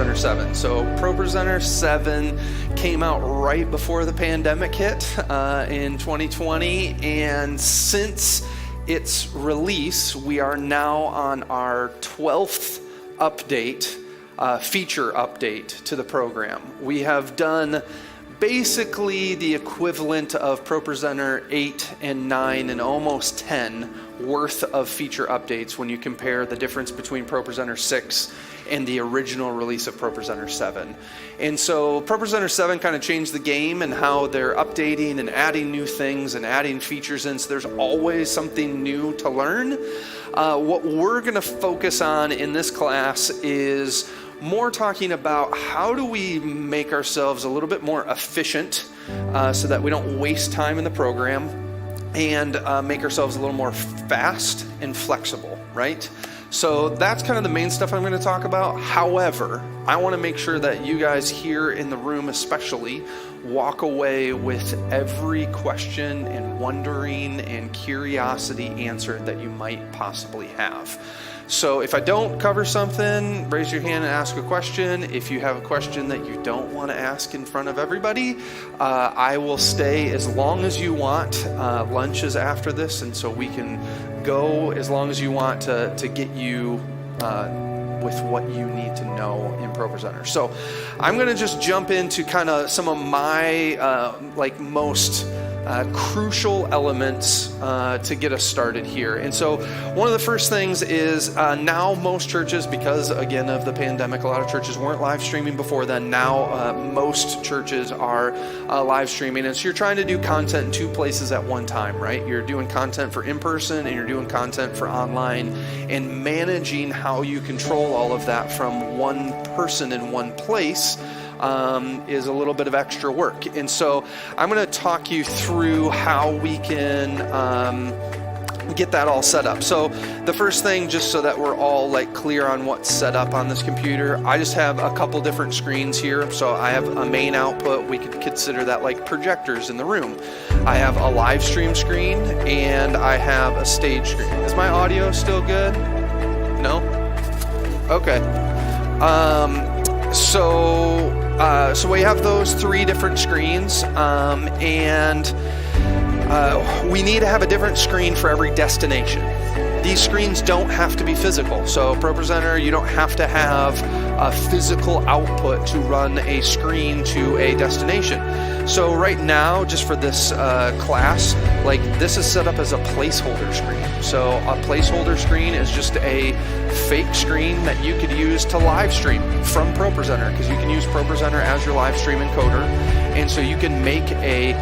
ProPresenter 7. So ProPresenter 7 came out right before the pandemic hit in 2020, and since its release, we are now on our 12th update, feature update to the program. We have done basically the equivalent of ProPresenter 8 and 9 and almost 10 worth of feature updates when you compare the difference between ProPresenter 6 and the original release of ProPresenter 7. And so ProPresenter 7 kind of changed the game and how they're updating and adding new things and adding features in, so there's always something new to learn. What we're going to focus on in this class is more talking about how do we make ourselves a little bit more efficient so that we don't waste time in the program, and make ourselves a little more fast and flexible, right? So that's kind of the main stuff I'm going to talk about. However, I want to make sure that you guys here in the room especially walk away with every question and wondering and curiosity answered that you might possibly have. So if I don't cover something, raise your hand and ask a question. If you have a question that you don't want to ask in front of everybody, I will stay as long as you want. Lunch is after this, and so we can go as long as you want to get you with what you need to know in ProPresenter. So I'm going to just jump into kind of some of my most crucial elements to get us started here. And so one of the first things is now most churches, because again of the pandemic, a lot of churches weren't live streaming before then. Now most churches are live streaming, and so you're trying to do content in two places at one time, right? You're doing content for in-person and you're doing content for online, and managing how you control all of that from one person in one place is a little bit of extra work. And so I'm going to talk you through how we can get that all set up. So the first thing, just so that we're all clear on what's set up on this computer, I just have a couple different screens here. So I have a main output. We could consider that like projectors in the room. I have a live stream screen and I have a stage screen. Is my audio still good? No? Okay. So we have those three different screens, and we need to have a different screen for every destination. These screens don't have to be physical. So ProPresenter, you don't have to have a physical output to run a screen to a destination. So right now, just for this class, this is set up as a placeholder screen. So a placeholder screen is just a fake screen that you could use to live stream from ProPresenter, because you can use ProPresenter as your live stream encoder. And so you can make a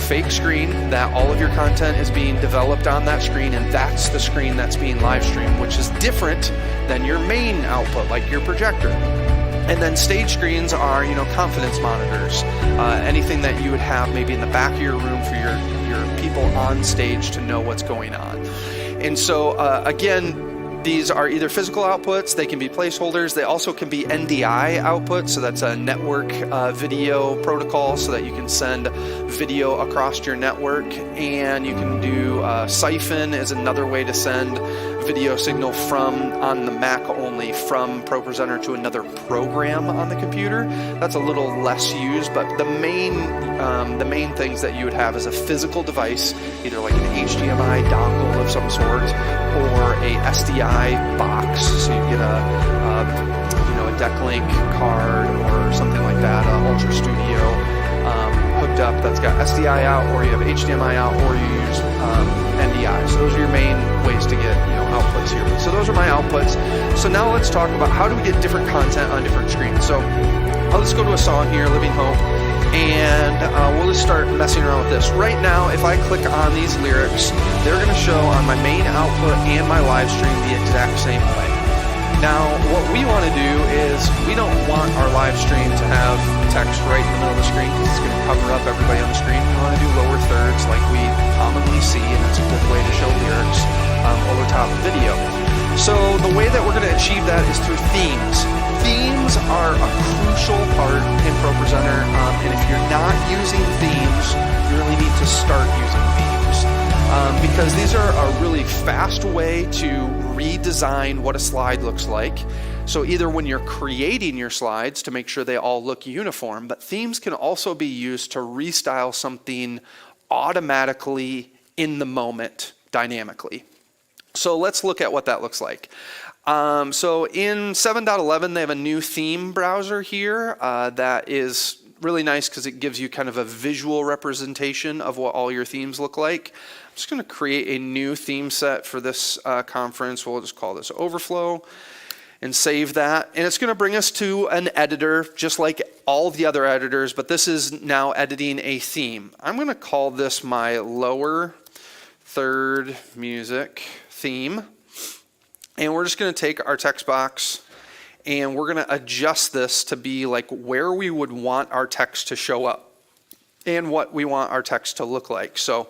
fake screen that all of your content is being developed on that screen, and that's the screen that's being live streamed, which is different than your main output, like your projector. And then stage screens are, confidence monitors, anything that you would have maybe in the back of your room for your people on stage to know what's going on. And so, again, these are either physical outputs, they can be placeholders, they also can be NDI outputs, so that's a network video protocol, so that you can send video across your network, and you can do siphon is another way to send video signal from, on the Mac only, from ProPresenter to another program on the computer. That's a little less used, but the main things that you would have is a physical device, either like an HDMI dongle of some sort, or a SDI box, so you get a Decklink card or something like that, Ultra Studio hooked up that's got SDI out, or you have HDMI out, or you use NDI. So those are your main ways to get outputs here. So those are my outputs. So now let's talk about how do we get different content on different screens. So I'll just go to a song here, Living Hope, and we'll just start messing around with this. Right now, if I click on these lyrics, they're going to show on my main output and my live stream the exact same way. Now, what we want to do is we don't want our live stream to have text right in the middle of the screen, because it's going to cover up everybody on the screen. We want to do lower thirds like we commonly see, and that's a good way to show lyrics over top of video. So the way that we're going to achieve that is through themes. Themes are a crucial part in ProPresenter, and if you're not using themes, you really need to start using themes, because these are a really fast way to redesign what a slide looks like. So either when you're creating your slides to make sure they all look uniform, but themes can also be used to restyle something automatically in the moment dynamically. So let's look at what that looks like. So in 7.11, they have a new theme browser here that is really nice because it gives you kind of a visual representation of what all your themes look like. I'm just going to create a new theme set for this conference. We'll just call this Overflow and save that. And it's going to bring us to an editor just like all the other editors, but this is now editing a theme. I'm going to call this my lower third music theme. And we're just going to take our text box and we're going to adjust this to be like where we would want our text to show up and what we want our text to look like. So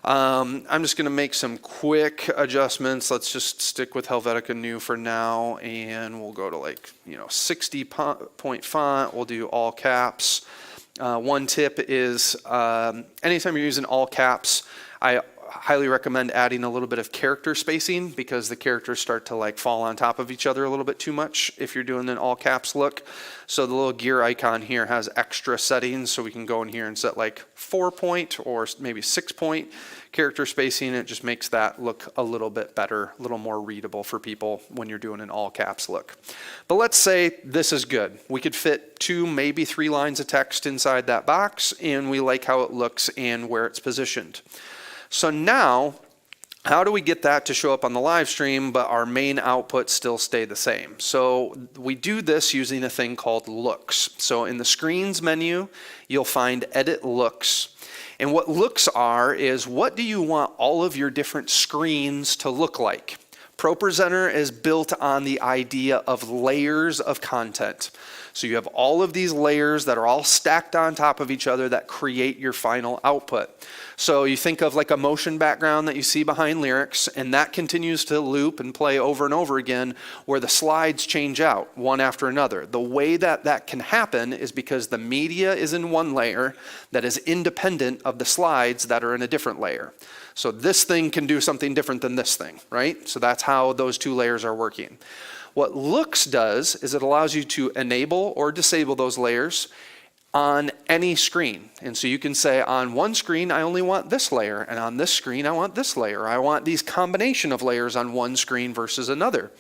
I'm just going to make some quick adjustments. Let's just stick with Helvetica New for now, and we'll go to like 60-point font. We'll do all caps. One tip is anytime you're using all caps, I highly recommend adding a little bit of character spacing because the characters start to like fall on top of each other a little bit too much if you're doing an all caps look. So the little gear icon here has extra settings, so we can go in here and set like 4-point or maybe 6-point character spacing. It just makes that look a little bit better, a little more readable for people when you're doing an all caps look. But let's say this is good. We could fit 2, maybe 3 lines of text inside that box, and we like how it looks and where it's positioned. So now, how do we get that to show up on the live stream, but our main output still stay the same? So we do this using a thing called looks. So in the screens menu, you'll find edit looks. And what looks are is what do you want all of your different screens to look like? ProPresenter is built on the idea of layers of content. So you have all of these layers that are all stacked on top of each other that create your final output. So you think of like a motion background that you see behind lyrics, and that continues to loop and play over and over again where the slides change out one after another. The way that that can happen is because the media is in one layer that is independent of the slides that are in a different layer. So this thing can do something different than this thing, right? So that's how those 2 layers are working. What looks does is it allows you to enable or disable those layers on any screen. And so you can say on one screen, I only want this layer, and on this screen, I want this layer. I want these combination of layers on one screen versus another.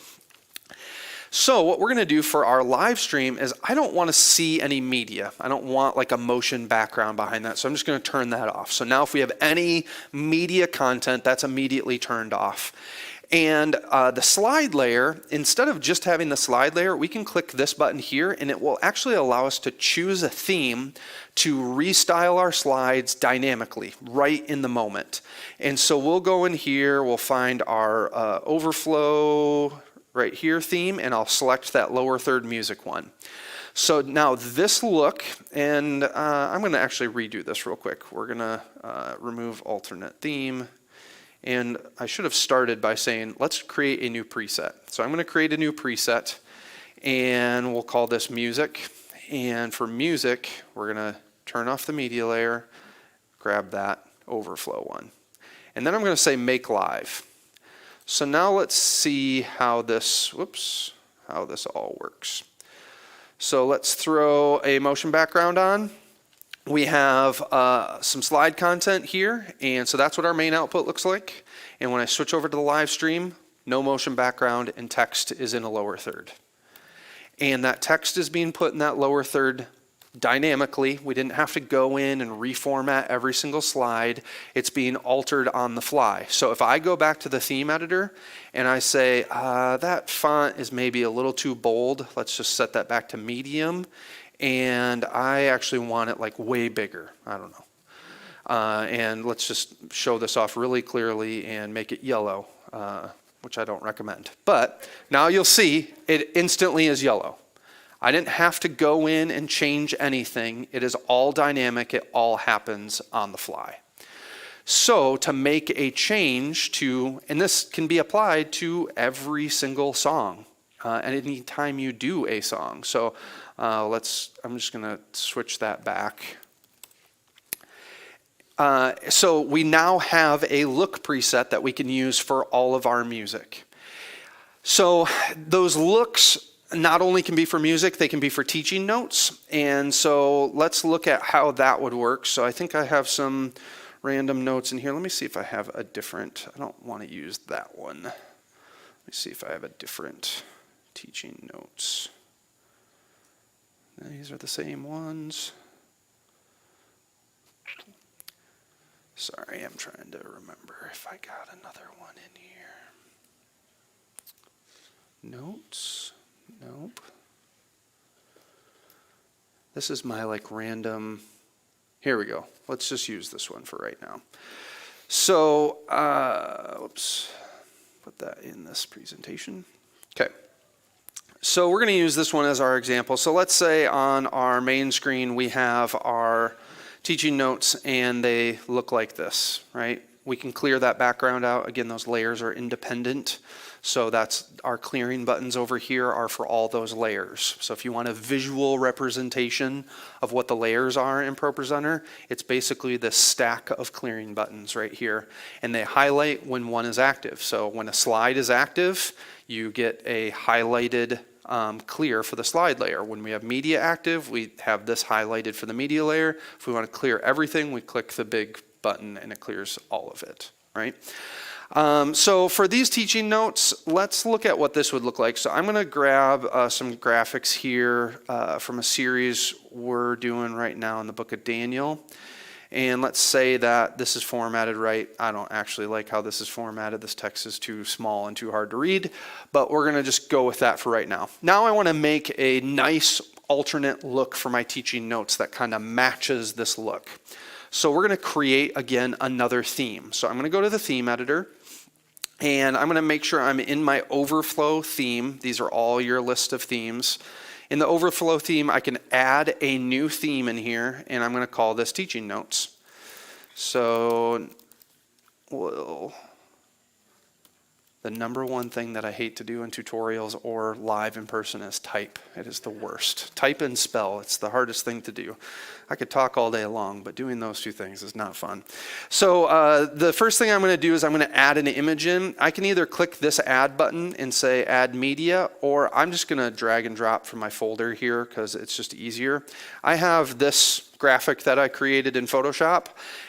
So what we're gonna do for our live stream is I don't wanna see any media. I don't want like a motion background behind that. So I'm just gonna turn that off. So now if we have any media content, that's immediately turned off. And the slide layer, instead of just having the slide layer, we can click this button here and it will actually allow us to choose a theme to restyle our slides dynamically right in the moment. And so we'll go in here, we'll find our Overflow right here theme, and I'll select that lower third music one. So now this look, and I'm gonna actually redo this real quick. We're gonna remove alternate theme. And I should have started by saying, let's create a new preset. So I'm going to create a new preset, and we'll call this music. And for music, we're going to turn off the media layer, grab that overflow one. And then I'm going to say make live. So now let's see how this, how this all works. So let's throw a motion background on. We have some slide content here, and so that's what our main output looks like. And when I switch over to the live stream, no motion background and text is in a lower third. And that text is being put in that lower third dynamically. We didn't have to go in and reformat every single slide. It's being altered on the fly. So if I go back to the theme editor and I say, that font is maybe a little too bold, let's just set that back to medium. And I actually want it like way bigger. I don't know. And let's just show this off really clearly and make it yellow, which I don't recommend. But now you'll see it instantly is yellow. I didn't have to go in and change anything. It is all dynamic. It all happens on the fly. So to make a change to, and this can be applied to every single song, any time you do a song. So I'm just gonna switch that back. So we now have a look preset that we can use for all of our music. So those looks, not only can be for music, they can be for teaching notes. And so let's look at how that would work. So I think I have some random notes in here. Let me see if I have a different, I don't want to use that one. Let me see if I have a different teaching notes. These are the same ones. Sorry, I'm trying to remember if I got another one in here. Notes. Nope. This is my like random, here we go. Let's just use this one for right now. So, whoops, put that in this presentation. Okay. So we're going to use this one as our example. So let's say on our main screen we have our teaching notes and they look like this, right? We can clear that background out. Again, those layers are independent. So that's our clearing buttons over here are for all those layers. So if you want a visual representation of what the layers are in ProPresenter, it's basically this stack of clearing buttons right here. And they highlight when one is active. So when a slide is active, you get a highlighted clear for the slide layer. When we have media active, we have this highlighted for the media layer. If we want to clear everything, we click the big button and it clears all of it, right? So for these teaching notes, let's look at what this would look like. So I'm going to grab some graphics here from a series we're doing right now in the book of Daniel. And let's say that this is formatted right. I don't actually like how this is formatted. This text is too small and too hard to read, but we're going to just go with that for right now. Now I want to make a nice alternate look for my teaching notes that kind of matches this look. So we're going to create, again, another theme. So I'm going to go to the theme editor, and I'm going to make sure I'm in my overflow theme. These are all your list of themes. In the overflow theme, I can add a new theme in here, and I'm going to call this teaching notes. So the number one thing that I hate to do in tutorials or live in person is type. It is the worst. Type and spell. It's the hardest thing to do. I could talk all day long, but doing those two things is not fun. So the first thing I'm going to do is I'm going to add an image in. I can either click this add button and say add media, or I'm just going to drag and drop from my folder here because it's just easier. I have this graphic that I created in Photoshop,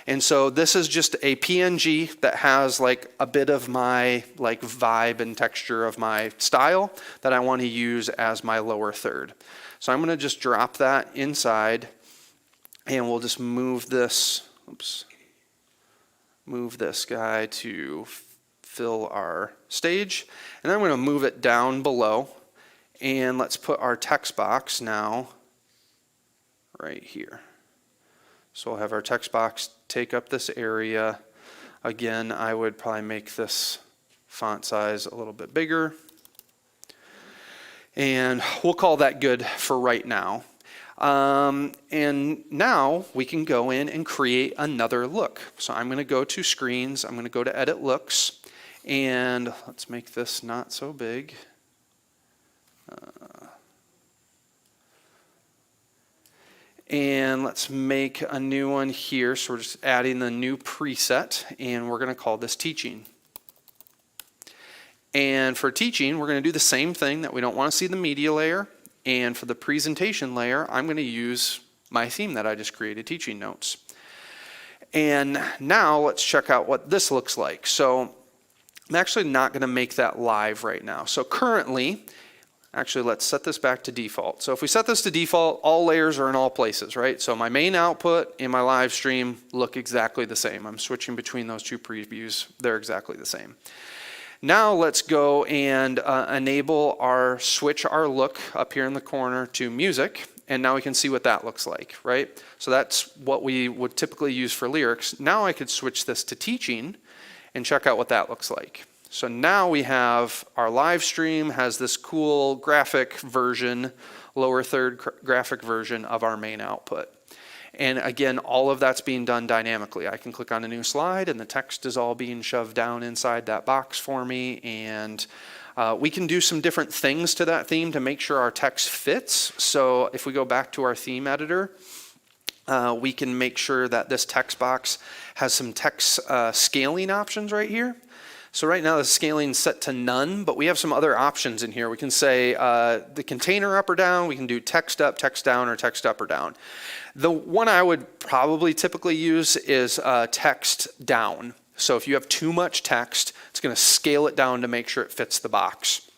and so this is just a PNG that has like a bit of my like vibe and texture of my style that I want to use as my lower third. So I'm going to just drop that inside, and we'll just move this, move this guy to fill our stage, and then I'm going to move it down below, and let's put our text box now right here. So we'll have our text box take up this area. Again, I would probably make this font size a little bit bigger. And we'll call that good for right now. And now we can go in and create another look. So I'm going to go to screens. I'm going to go to edit looks. And let's make this not so big. And let's make a new one here. So we're just adding the new preset, and we're going to call this teaching. And for teaching, we're going to do the same thing that we don't want to see the media layer. And for the presentation layer, I'm going to use my theme that I just created, teaching notes. And now let's check out what this looks like. So I'm actually not going to make that live right now. So currently, actually, let's set this back to default. So if we set this to default, all layers are in all places, right? So my main output and my live stream look exactly the same. I'm switching between those two previews. They're exactly the same. Now let's go and enable our switch our look up here in the corner to music. And now we can see what that looks like, right? So that's what we would typically use for lyrics. Now I could switch this to teaching and check out what that looks like. So now we have our live stream has this cool graphic version, lower third graphic version of our main output. And again, all of that's being done dynamically. I can click on a new slide and the text is all being shoved down inside that box for me. And we can do some different things to that theme to make sure our text fits. So if we go back to our theme editor, we can make sure that this text box has some text scaling options right here. So right now the scaling is set to none, but we have some other options in here. We can say the container up or down, we can do text up, text down, or text up or down. The one I would probably typically use is text down. So if you have too much text, it's going to scale it down to make sure it fits the box.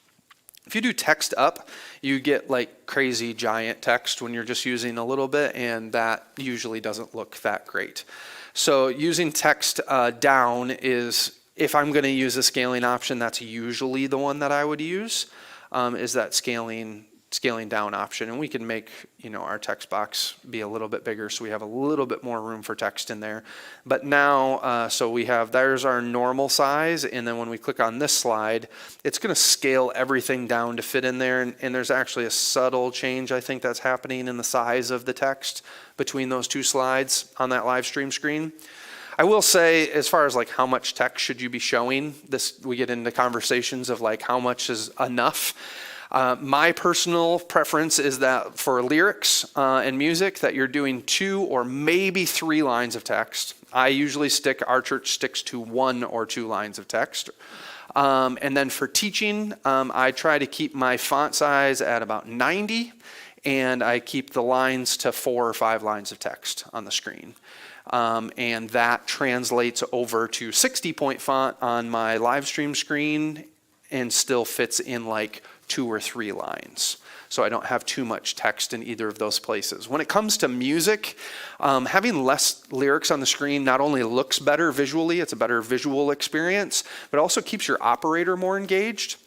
If you do text up, you get like crazy giant text when you're just using a little bit, and that usually doesn't look that great. So using text down is, if I'm going to use a scaling option, that's usually the one that I would use, is that scaling down option. And we can make, our text box be a little bit bigger so we have a little bit more room for text in there. But now, so there's our normal size, and then when we click on this slide, it's going to scale everything down to fit in there. And there's actually a subtle change, I think, that's happening in the size of the text between those two slides on that live stream screen. I will say, as far as like how much text should you be showing, we get into conversations of like how much is enough. My personal preference is that for lyrics and music that you're doing 2 or maybe 3 lines of text. Our church sticks to 1 or 2 lines of text. And then for teaching, I try to keep my font size at about 90, and I keep the lines to 4 or 5 lines of text on the screen. And that translates over to 60-point font on my live stream screen and still fits in like 2 or 3 lines. So I don't have too much text in either of those places. When it comes to music, having less lyrics on the screen not only looks better visually, it's a better visual experience, but also keeps your operator more engaged.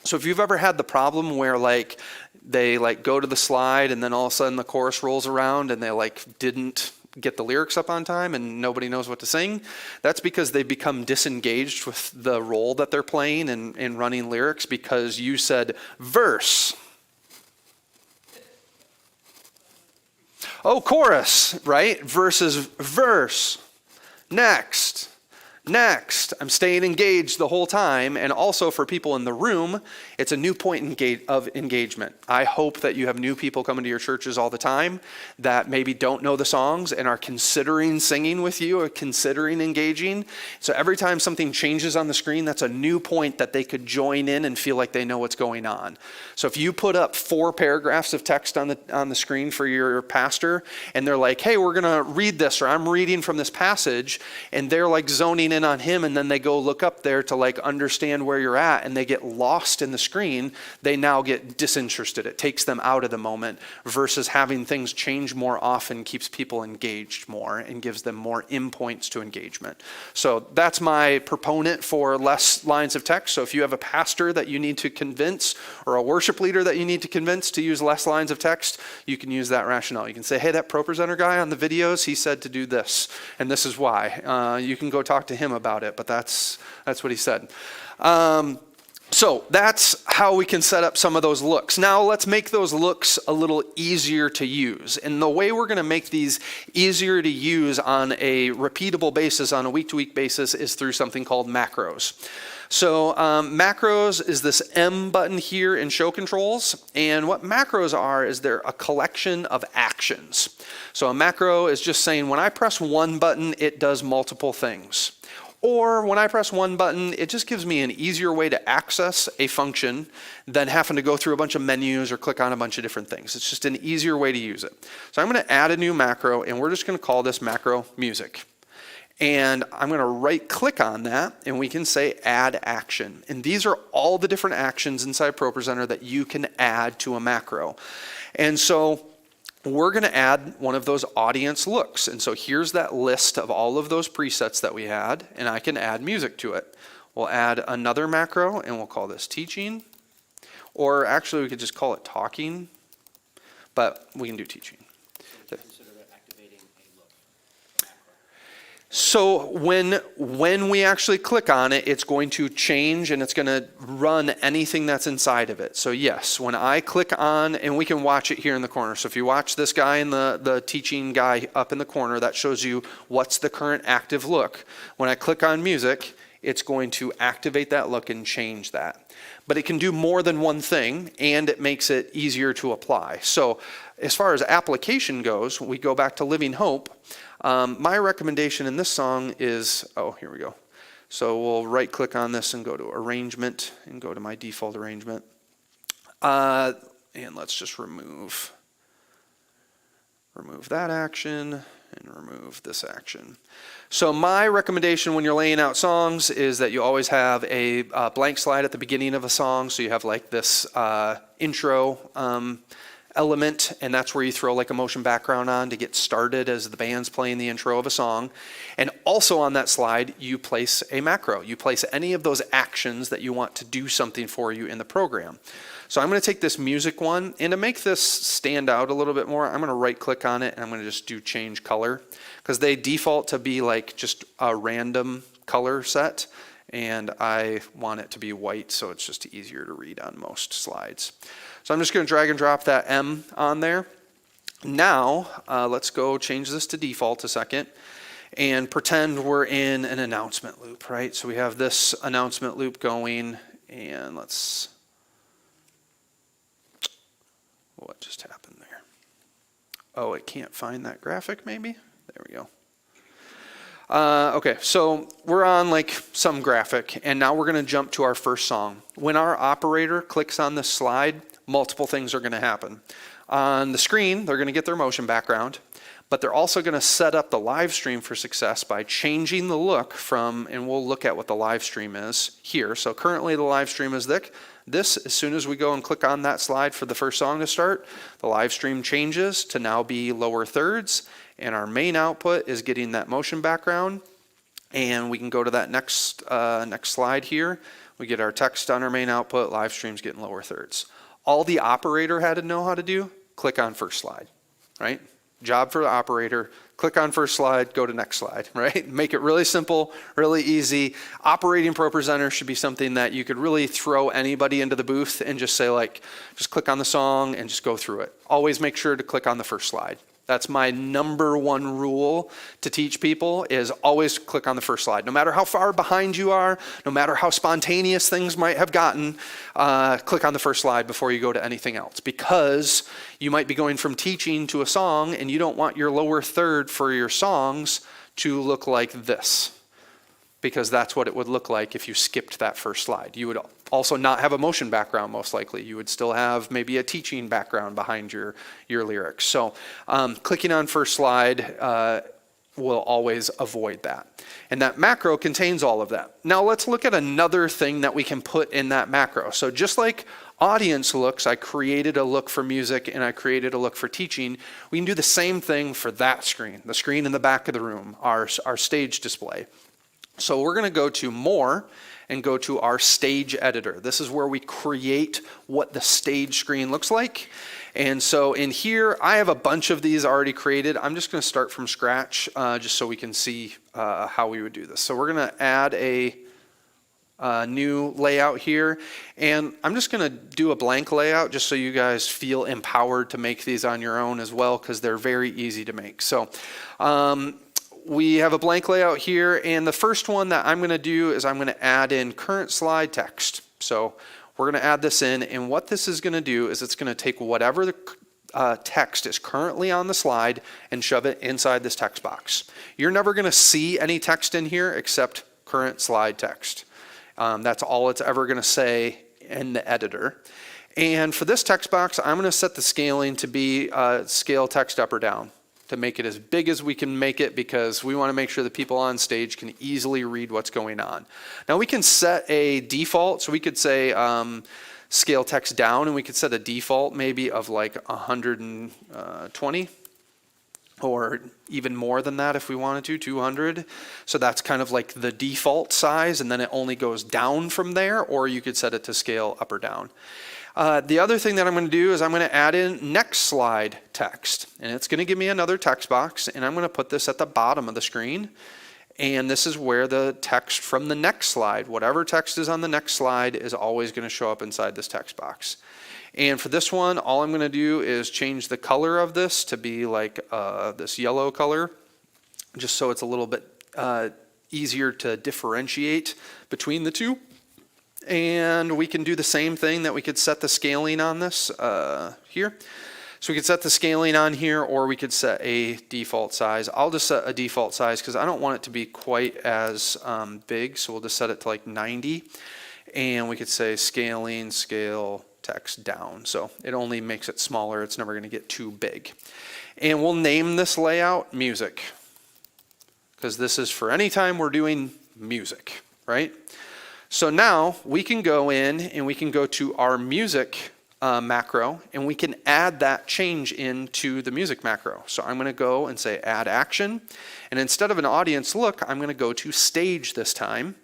So if you've ever had the problem where like they like go to the slide and then all of a sudden the chorus rolls around and they like didn't get the lyrics up on time and nobody knows what to sing, that's because they become disengaged with the role that they're playing and running lyrics because you said verse. Oh, chorus, right? Versus verse. Next. I'm staying engaged the whole time, and also for people in the room, it's a new point of engagement. I hope that you have new people coming to your churches all the time that maybe don't know the songs and are considering singing with you or considering engaging. So every time something changes on the screen, that's a new point that they could join in and feel like they know what's going on. So if you put up 4 paragraphs of text on the screen for your pastor, and they're like, hey, we're going to read this, or I'm reading from this passage, and they're like zoning in on him, and then they go look up there to like understand where you're at, and they get lost in the screen, they now get disinterested. It takes them out of the moment, versus having things change more often keeps people engaged more and gives them more in points to engagement. So that's my proponent for less lines of text. So if you have a pastor that you need to convince or a worship leader that you need to convince to use less lines of text, you can use that rationale. You can say, hey, that ProPresenter guy on the videos, he said to do this, and this is why. You can go talk to him about it, but that's what he said. So that's how we can set up some of those looks. Now let's make those looks a little easier to use. And the way we're going to make these easier to use on a repeatable basis, on a week-to-week basis, is through something called macros. So macros is this M button here in show controls. And what macros are is they're a collection of actions. So a macro is just saying when I press one button, it does multiple things. Or when I press one button, it just gives me an easier way to access a function than having to go through a bunch of menus or click on a bunch of different things. It's just an easier way to use it. So I'm going to add a new macro, and we're just going to call this macro music. And I'm going to right click on that, and we can say add action. And these are all the different actions inside ProPresenter that you can add to a macro. And so we're going to add one of those audience looks. And so here's that list of all of those presets that we had, and I can add music to it. We'll add another macro, and we'll call this teaching. Or actually, we could just call it talking, but we can do teaching. So when we actually click on it, it's going to change and it's going to run anything that's inside of it. So yes, when I click on, and we can watch it here in the corner. So if you watch this guy in the teaching guy up in the corner, that shows you what's the current active look. When I click on music, it's going to activate that look and change that. But it can do more than one thing, and it makes it easier to apply. So as far as application goes, we go back to Living Hope. My recommendation in this song is, here we go. So we'll right click on this and go to arrangement and go to my default arrangement. And let's just remove that action and remove this action. So my recommendation when you're laying out songs is that you always have a blank slide at the beginning of a song. So you have like this intro element, and that's where you throw like a motion background on to get started as the band's playing the intro of a song. And also on that slide, you place a macro. You place any of those actions that you want to do something for you in the program. So I'm going to take this music one, and to make this stand out a little bit more, I'm going to right click on it and I'm going to just do change color, because they default to be like just a random color set, and I want it to be white so it's just easier to read on most slides. So I'm just going to drag and drop that M on there. Now let's go change this to default a second and pretend we're in an announcement loop, right? So we have this announcement loop going, and what just happened there? Oh, it can't find that graphic maybe? There we go. Okay, so we're on like some graphic, and now we're going to jump to our first song. When our operator clicks on this slide, multiple things are going to happen. On the screen, they're going to get their motion background, but they're also going to set up the live stream for success by changing the look from, and we'll look at what the live stream is here. So currently the live stream is this. As soon as we go and click on that slide for the first song to start, the live stream changes to now be lower thirds, and our main output is getting that motion background. And we can go to that next slide here. We get our text on our main output, live stream's getting lower thirds. All the operator had to know how to do, click on first slide, right? Job for the operator, click on first slide, go to next slide, right? Make it really simple, really easy. Operating Pro Presenter should be something that you could really throw anybody into the booth and just say like, just click on the song and just go through it. Always make sure to click on the first slide. That's my number one rule to teach people, is always click on the first slide. No matter how far behind you are, no matter how spontaneous things might have gotten, click on the first slide before you go to anything else, because you might be going from teaching to a song and you don't want your lower third for your songs to look like this, because that's what it would look like if you skipped that first slide. You would also not have a motion background, most likely. You would still have maybe a teaching background behind your lyrics. So clicking on first slide will always avoid that. And that macro contains all of that. Now let's look at another thing that we can put in that macro. So just like audience looks, I created a look for music and I created a look for teaching, we can do the same thing for that screen, the screen in the back of the room, our stage display. So we're going to go to More and go to our stage editor. This is where we create what the stage screen looks like. And so in here, I have a bunch of these already created. I'm just going to start from scratch just so we can see how we would do this. So we're going to add a new layout here, and I'm just going to do a blank layout just so you guys feel empowered to make these on your own as well, because they're very easy to make. So we have a blank layout here, and the first one that I'm going to do is I'm going to add in current slide text. So we're going to add this in, and what this is going to do is it's going to take whatever the text is currently on the slide and shove it inside this text box. You're never going to see any text in here except current slide text. That's all it's ever going to say in the editor. And for this text box, I'm going to set the scaling to be scale text up or down, to make it as big as we can make it, because we want to make sure that people on stage can easily read what's going on. Now we can set a default, so we could say scale text down, and we could set a default maybe of like 120, or even more than that if we wanted to, 200. So that's kind of like the default size, and then it only goes down from there, or you could set it to scale up or down. The other thing that I'm going to do is I'm going to add in next slide text, and it's going to give me another text box, and I'm going to put this at the bottom of the screen, and this is where the text from the next slide, whatever text is on the next slide, is always going to show up inside this text box. And for this one, all I'm going to do is change the color of this to be like this yellow color, just so it's a little bit easier to differentiate between the two. And we can do the same thing that we could set the scaling on this here. So we could set the scaling on here, or we could set a default size. I'll just set a default size because I don't want it to be quite as big. So we'll just set it to like 90. And we could say scaling, scale text down. So it only makes it smaller. It's never going to get too big. And we'll name this layout music, because this is for any time we're doing music, right? So now we can go in and we can go to our music macro, and we can add that change into the music macro. So I'm going to go and say add action, and instead of an audience look, I'm going to go to stage this time.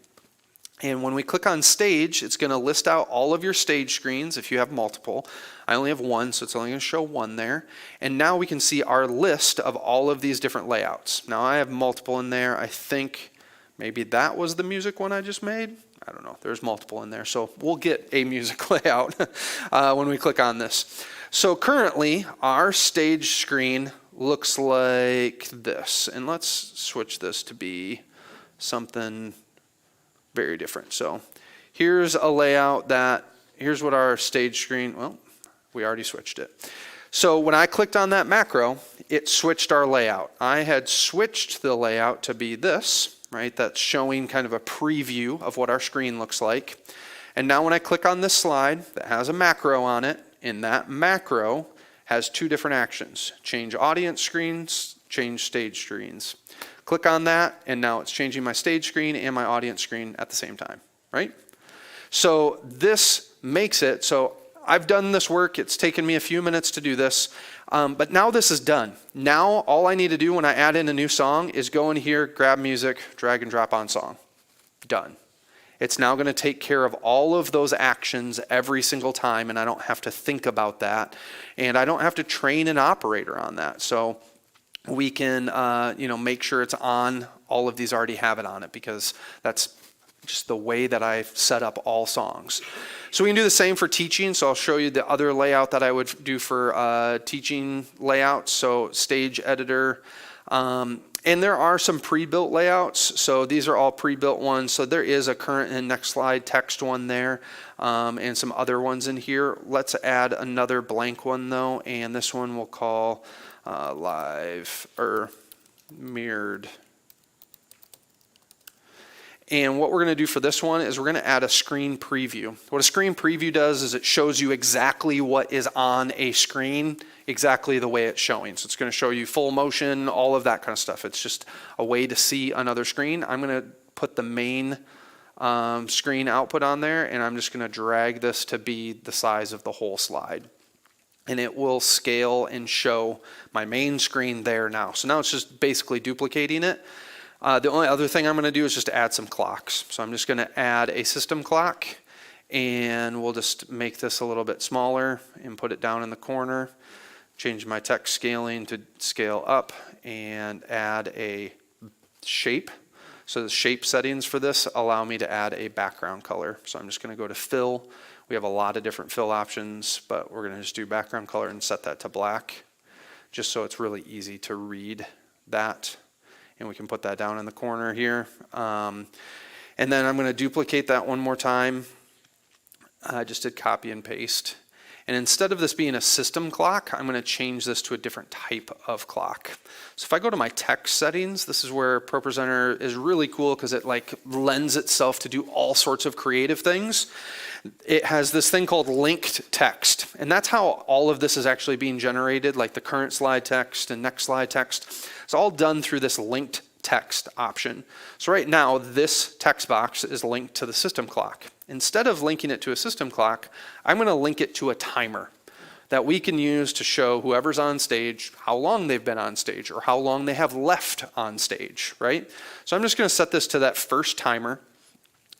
And when we click on stage, it's going to list out all of your stage screens if you have multiple. I only have one, so it's only going to show one there. And now we can see our list of all of these different layouts. Now I have multiple in there. I think maybe that was the music one I just made. I don't know. There's multiple in there. So we'll get a music layout when we click on this. So currently, our stage screen looks like this. And let's switch this to be something very different. So here's a layout here's what our stage screen, well, we already switched it. So when I clicked on that macro, it switched our layout. I had switched the layout to be this, right? That's showing kind of a preview of what our screen looks like. And now when I click on this slide that has a macro on it, and that macro has two different actions: change audience screens, change stage screens. Click on that, and now it's changing my stage screen and my audience screen at the same time, right? So this makes it so I've done this work. It's taken me a few minutes to do this, but now this is done. Now all I need to do when I add in a new song is go in here, grab music, drag and drop on song. Done. It's now going to take care of all of those actions every single time, and I don't have to think about that, and I don't have to train an operator on that. So we can make sure it's on. All of these already have it on it, because that's just the way that I set up all songs. So we can do the same for teaching. So I'll show you the other layout that I would do for teaching layouts. So stage editor. And there are some pre-built layouts. So these are all pre-built ones. So there is a current and next slide text one there, and some other ones in here. Let's add another blank one though. And this one we'll call live or mirrored. And what we're going to do for this one is we're going to add a screen preview. What a screen preview does is it shows you exactly what is on a screen, exactly the way it's showing. So it's going to show you full motion, all of that kind of stuff. It's just a way to see another screen. I'm going to put the main screen output on there, and I'm just going to drag this to be the size of the whole slide. And it will scale and show my main screen there now. So now it's just basically duplicating it. The only other thing I'm going to do is just add some clocks. So I'm just going to add a system clock, and we'll just make this a little bit smaller and put it down in the corner. Change my text scaling to scale up, and add a shape. So the shape settings for this allow me to add a background color. So I'm just going to go to fill. We have a lot of different fill options, but we're going to just do background color and set that to black, just so it's really easy to read that. And we can put that down in the corner here. And then I'm going to duplicate that one more time. I just did copy and paste. And instead of this being a system clock, I'm going to change this to a different type of clock. So if I go to my text settings, this is where ProPresenter is really cool, because it lends itself to do all sorts of creative things. It has this thing called linked text, and that's how all of this is actually being generated, like the current slide text and next slide text. It's all done through this linked text option. So right now, this text box is linked to the system clock. Instead of linking it to a system clock, I'm going to link it to a timer that we can use to show whoever's on stage how long they've been on stage or how long they have left on stage, right? So I'm just going to set this to that first timer.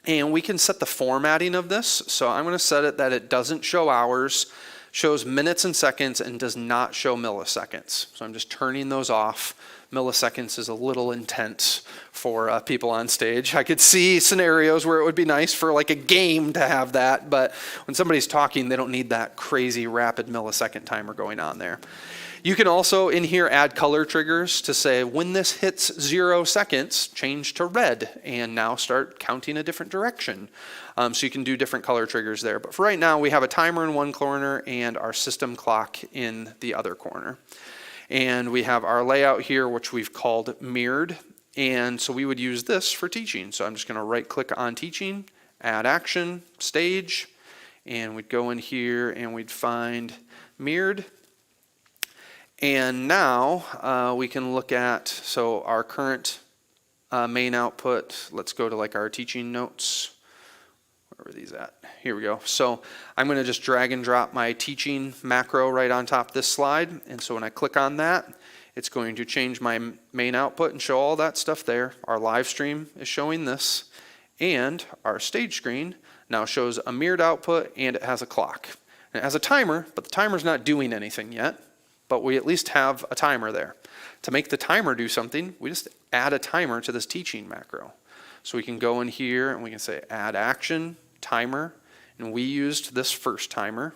And we can set the formatting of this. So I'm going to set it that it doesn't show hours, shows minutes and seconds, and does not show milliseconds. So I'm just turning those off. Milliseconds is a little intense for people on stage. I could see scenarios where it would be nice for like a game to have that, but when somebody's talking, they don't need that crazy rapid millisecond timer going on there. You can also in here add color triggers to say when this hits 0 seconds, change to red and now start counting a different direction. So you can do different color triggers there. But for right now, we have a timer in one corner and our system clock in the other corner. And we have our layout here, which we've called mirrored. And so we would use this for teaching. So I'm just going to right click on teaching, add action, stage, and we'd go in here and we'd find mirrored. And now we can look at, so our current main output, let's go to like our teaching notes. Where are these at? Here we go. So I'm going to just drag and drop my teaching macro right on top of this slide. And so when I click on that, it's going to change my main output and show all that stuff there. Our live stream is showing this. And our stage screen now shows a mirrored output and it has a clock. And it has a timer, but the timer's not doing anything yet. But we at least have a timer there. To make the timer do something, we just add a timer to this teaching macro. So we can go in here and we can say add action, timer, and we used this first timer.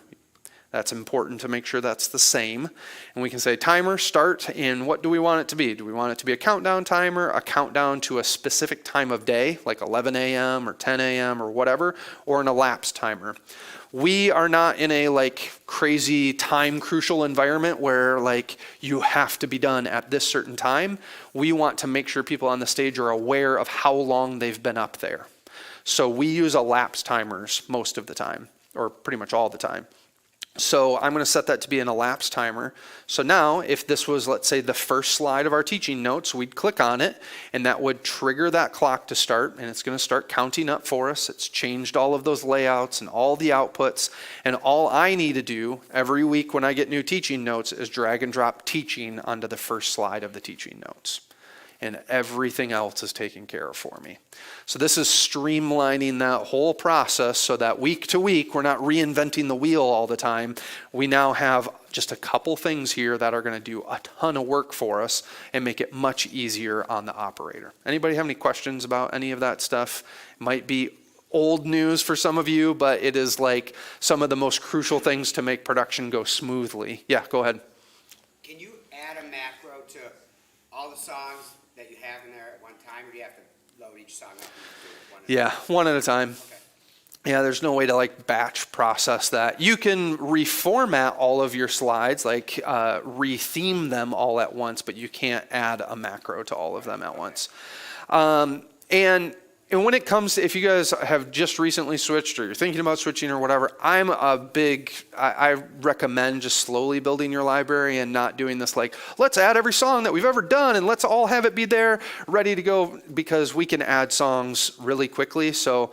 That's important to make sure that's the same. And we can say timer, start, and what do we want it to be? Do we want it to be a countdown timer, a countdown to a specific time of day, like 11 a.m. or 10 a.m. or whatever, or an elapsed timer? We are not in a like crazy time crucial environment where like you have to be done at this certain time. We want to make sure people on the stage are aware of how long they've been up there. So we use elapsed timers most of the time, or pretty much all the time. So I'm going to set that to be an elapsed timer. So now if this was, let's say, the first slide of our teaching notes, we'd click on it and that would trigger that clock to start, and it's going to start counting up for us. It's changed all of those layouts and all the outputs, and all I need to do every week when I get new teaching notes is drag and drop teaching onto the first slide of the teaching notes. And everything else is taken care of for me. So this is streamlining that whole process so that week to week, we're not reinventing the wheel all the time. We now have just a couple things here that are going to do a ton of work for us and make it much easier on the operator. Anybody have any questions about any of that stuff? It might be old news for some of you, but it is like some of the most crucial things to make production go smoothly. Yeah, go ahead. Can you add a macro to all the songs that you have in there at one time, or do you have to load each song up and do it one at a time? Yeah, one at a time. Okay. Yeah, there's no way to like batch process that. You can reformat all of your slides, like re-theme them all at once, but you can't add a macro to all of them at once. And when it comes to, if you guys have just recently switched or you're thinking about switching or whatever, I recommend just slowly building your library and not doing this like, let's add every song that we've ever done and let's all have it be there ready to go, because we can add songs really quickly. So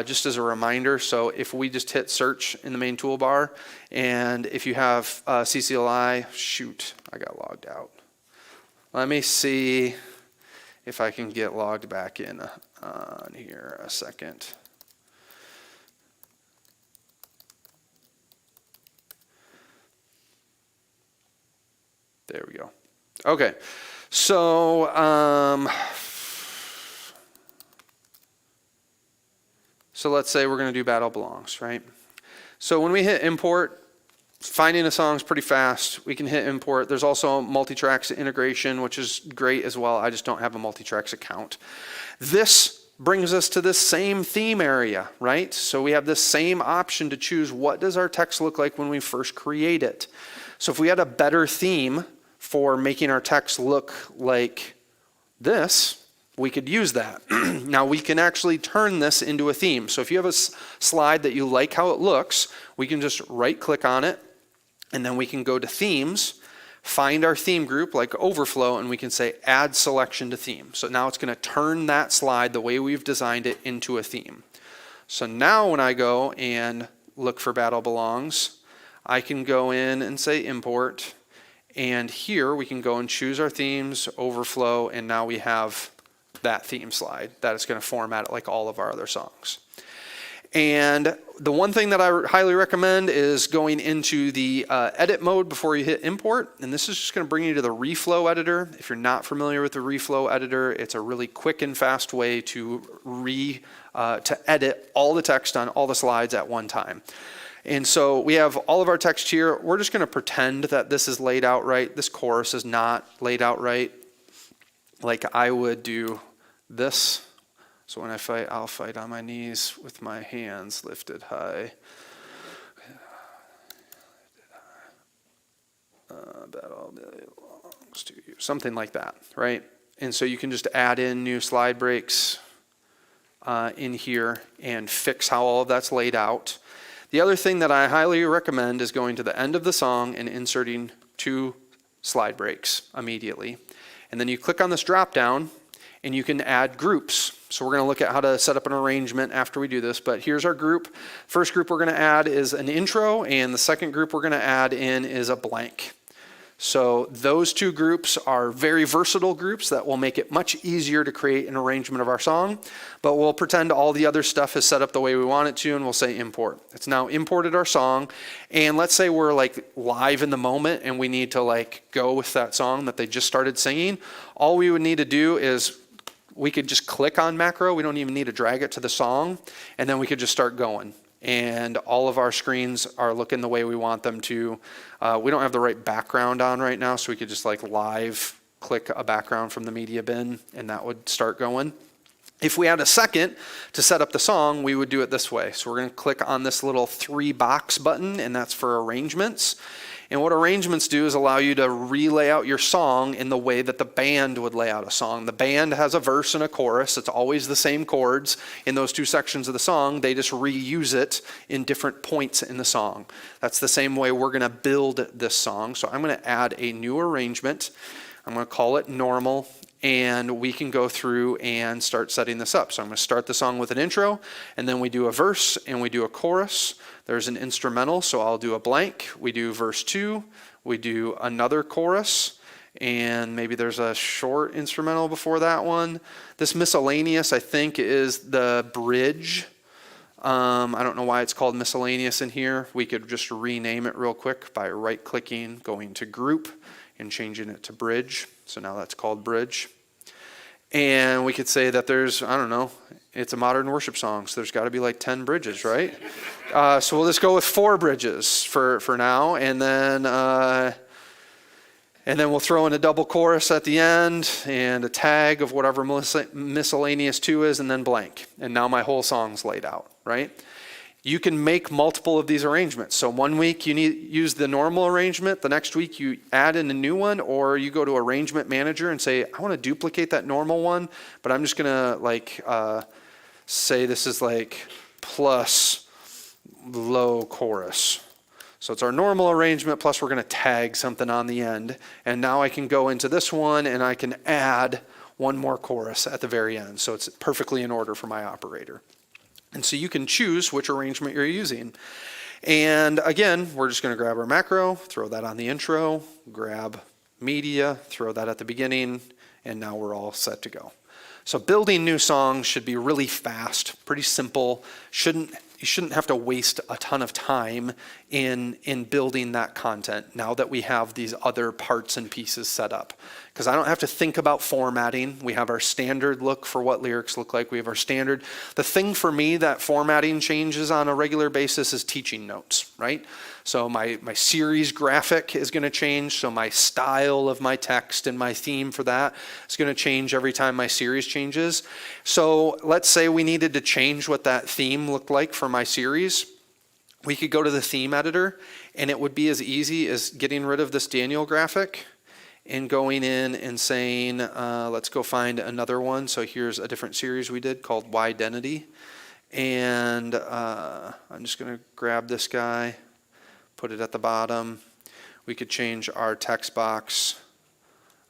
just as a reminder, so if we just hit search in the main toolbar, and if you have CCLI, shoot, I got logged out. Let me see if I can get logged back in on here a second. There we go. Okay, so let's say we're going to do Battle Belongs, right? So when we hit import, finding a song is pretty fast. We can hit import. There's also multi-tracks integration, which is great as well. I just don't have a multi-tracks account. This brings us to this same theme area, right? So we have this same option to choose what does our text look like when we first create it. So if we had a better theme for making our text look like this, we could use that. Now we can actually turn this into a theme. So if you have a slide that you like how it looks, we can just right click on it, and then we can go to themes, find our theme group like Overflow, and we can say add selection to theme. So now it's going to turn that slide the way we've designed it into a theme. So now when I go and look for Battle Belongs, I can go in and say import, and here we can go and choose our themes, Overflow, and now we have that theme slide that is going to format it like all of our other songs. And the one thing that I highly recommend is going into the edit mode before you hit import. And this is just going to bring you to the reflow editor. If you're not familiar with the reflow editor, it's a really quick and fast way to edit all the text on all the slides at one time. And so we have all of our text here. We're just going to pretend that this is laid out right. This chorus is not laid out right. Like I would do this. So when I fight, I'll fight on my knees with my hands lifted high. Battle belongs to you. Something like that, right? And so you can just add in new slide breaks in here and fix how all of that's laid out. The other thing that I highly recommend is going to the end of the song and inserting 2 slide breaks immediately. And then you click on this drop down and you can add groups. So we're going to look at how to set up an arrangement after we do this, but here's our group. First group we're going to add is an intro, and the second group we're going to add in is a blank. So those 2 groups are very versatile groups that will make it much easier to create an arrangement of our song, but we'll pretend all the other stuff is set up the way we want it to, and we'll say import. It's now imported our song, and let's say we're like live in the moment and we need to like go with that song that they just started singing. All we would need to do is we could just click on macro. We don't even need to drag it to the song, and then we could just start going. And all of our screens are looking the way we want them to. We don't have the right background on right now, so we could just like live click a background from the media bin, and that would start going. If we had a second to set up the song, we would do it this way. So we're going to click on this little 3-box button, and that's for arrangements. And what arrangements do is allow you to relay out your song in the way that the band would lay out a song. The band has a verse and a chorus. It's always the same chords in those 2 sections of the song. They just reuse it in different points in the song. That's the same way we're going to build this song. So I'm going to add a new arrangement. I'm going to call it normal, and we can go through and start setting this up. So I'm going to start the song with an intro, and then we do a verse and we do a chorus. There's an instrumental, so I'll do a blank. We do verse 2, we do another chorus, and maybe there's a short instrumental before that one. This miscellaneous, I think, is the bridge. I don't know why it's called miscellaneous in here. We could just rename it real quick by right-clicking, going to group, and changing it to bridge. So now that's called bridge. And we could say that there's, I don't know, it's a modern worship song, so there's got to be like 10 bridges, right? So we'll just go with 4 bridges for now, and then we'll throw in a double chorus at the end and a tag of whatever miscellaneous 2 is, and then blank. And now my whole song's laid out, right? You can make multiple of these arrangements. So one week you use the normal arrangement, the next week you add in a new one, or you go to Arrangement Manager and say, I want to duplicate that normal one, but I'm just going to like say this is like plus low chorus. So it's our normal arrangement, plus we're going to tag something on the end. And now I can go into this one and I can add one more chorus at the very end. So it's perfectly in order for my operator. And so you can choose which arrangement you're using. And again, we're just going to grab our macro, throw that on the intro, grab media, throw that at the beginning, and now we're all set to go. So building new songs should be really fast, pretty simple. You shouldn't have to waste a ton of time in building that content now that we have these other parts and pieces set up. Because I don't have to think about formatting. We have our standard look for what lyrics look like. We have our standard. The thing for me that formatting changes on a regular basis is teaching notes, right? So my series graphic is going to change. So my style of my text and my theme for that is going to change every time my series changes. So let's say we needed to change what that theme looked like for my series. We could go to the theme editor, and it would be as easy as getting rid of this Daniel graphic and going in and saying, let's go find another one. So here's a different series we did called Why-Identity. And I'm just going to grab this guy, put it at the bottom. We could change our text box.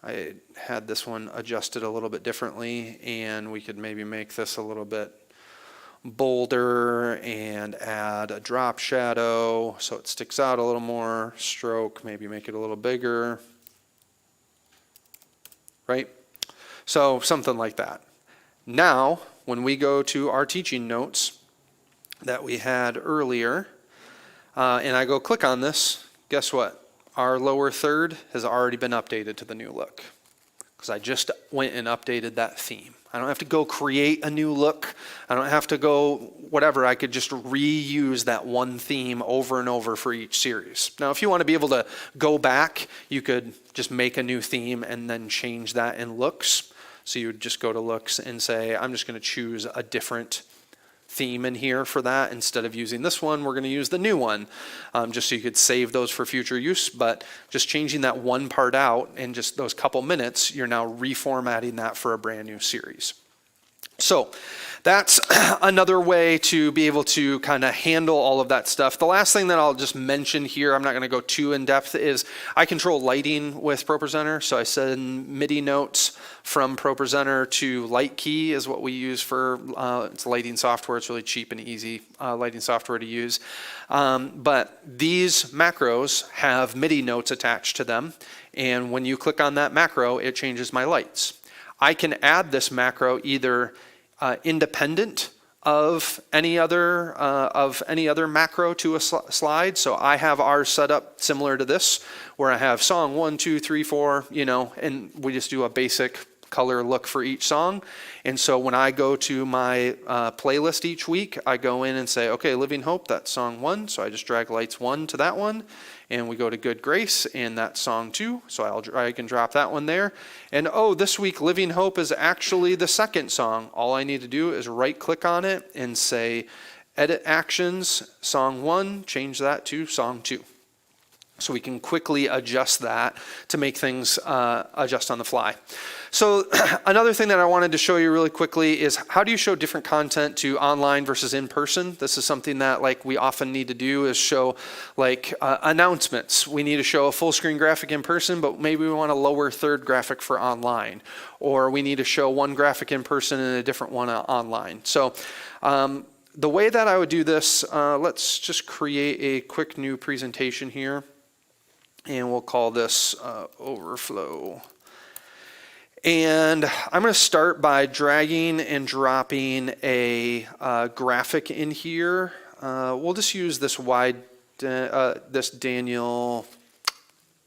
I had this one adjusted a little bit differently, and we could maybe make this a little bit bolder and add a drop shadow so it sticks out a little more. Stroke, maybe make it a little bigger. Right? So something like that. Now, when we go to our teaching notes that we had earlier, and I go click on this, guess what? Our lower third has already been updated to the new look. because I just went and updated that theme. I don't have to go create a new look. I don't have to go whatever. I could just reuse that one theme over and over for each series. Now, if you want to be able to go back, you could just make a new theme and then change that in looks. So you would just go to looks and say, I'm just going to choose a different theme in here for that. Instead of using this one, we're going to use the new one, just so you could save those for future use. But just changing that one part out in just those couple minutes, you're now reformatting that for a brand new series. So that's another way to be able to kind of handle all of that stuff. The last thing that I'll just mention here, I'm not going to go too in depth, is I control lighting with ProPresenter. So I send MIDI notes from ProPresenter to Light Key is what we use for it's lighting software. It's really cheap and easy lighting software to use. But these macros have MIDI notes attached to them. And when you click on that macro, it changes my lights. I can add this macro either independent of any other macro to a slide. So I have ours set up similar to this, where I have song 1, 2, 3, 4, and we just do a basic color look for each song. And so when I go to my playlist each week, I go in and say, okay, Living Hope, that's song 1. So I just drag lights 1 to that one. And we go to Good Grace, and that's song 2. So I can drop that one there. And this week Living Hope is actually the second song. All I need to do is right click on it and say, Edit Actions, song 1, change that to song 2. So we can quickly adjust that to make things adjust on the fly. So another thing that I wanted to show you really quickly is how do you show different content to online versus in person? This is something that we often need to do, is show announcements. We need to show a full screen graphic in person, but maybe we want a lower third graphic for online. Or we need to show one graphic in person and a different one online. So the way that I would do this, let's just create a quick new presentation here. And we'll call this Overflow. And I'm going to start by dragging and dropping a graphic in here. We'll just use this this Daniel.